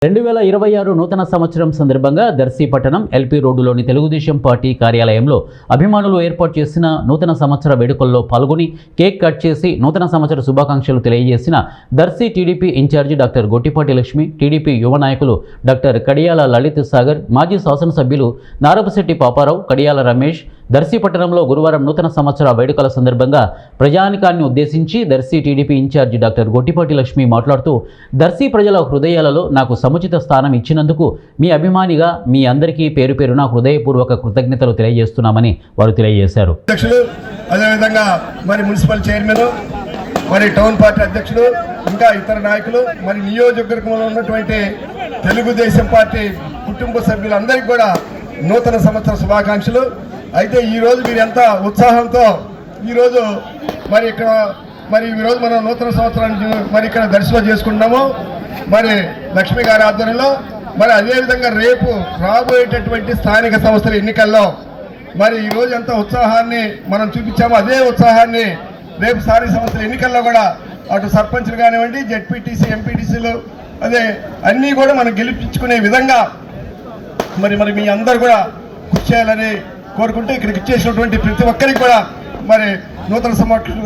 2026 నూతన సంవత్సరం సందర్భంగా దర్శి పట్టణం ఎల్పీ రోడ్డులోని తెలుగుదేశం పార్టీ కార్యాలయంలో అభిమానులు ఏర్పాటు చేసిన నూతన సంవత్సర వేడుకల్లో పాల్గొని కేక్ కట్ చేసి నూతన సంవత్సర శుభాకాంక్షలు తెలియజేసిన Darsi TDP in charge doctor Gottipati Lakshmi, TDP యువ నాయకులు డాక్టర్ కడియాల లలిత్ సాగర్, మాజీ శాసనసభ్యులు నారపశెట్టి పాపారావు, కడియాల రమేష్. దర్శి పట్టణంలో గురువారం నూతన సంవత్సర వేడుకల సందర్భంగా ప్రజానికాన్ని ఉద్దేశించి Darsi TDP in charge doctor Gottipati Lakshmi మాట్లాడుతూ, దర్శి ప్రజల హృదయాలలో నాకు సముచిత స్థానం ఇచ్చినందుకు మీ అభిమానిగా మీ అందరికీ పేరు పేరున హృదయపూర్వక కృతజ్ఞతలు తెలియజేస్తున్నామని వారు తెలియజేశారు. అదేవిధంగా మరి మున్సిపల్ చైర్మన్, మరి టౌన్ పార్టీ అధ్యక్షుడు, ఇంకా ఇతర నాయకులు, మరి నియోజకవర్గంలో ఉన్నటువంటి తెలుగుదేశం పార్టీ కుటుంబ సభ్యులందరికీ కూడా నూతన సంవత్సర శుభాకాంక్షలు. అయితే ఈరోజు మీరు ఎంత ఉత్సాహంతో ఈరోజు మరి ఇక్కడ ఈరోజు మనం నూతన సంవత్సరాన్ని మరి ఇక్కడ దర్శనం చేసుకుంటున్నాము మరి లక్ష్మి గారి ఆధ్వర్యంలో. మరి అదేవిధంగా రేపు రాబోయేటటువంటి స్థానిక సంస్థల ఎన్నికల్లో మరి ఈరోజు ఎంత ఉత్సాహాన్ని మనం చూపించామో అదే ఉత్సాహాన్ని రేపు స్థానిక సంస్థల ఎన్నికల్లో కూడా అటు సర్పంచ్లు కానివ్వండి, జెడ్పీటీసీ, ఎంపీటీసీలు అదే అన్నీ కూడా మనం గెలిపించుకునే విధంగా మరి మీ అందరూ కూడా కృషి చేయాలని కోరుకుంటూ ఇక్కడికి ఇచ్చేసినటువంటి ప్రతి ఒక్కరికి కూడా మరి నూతన సంవత్సరం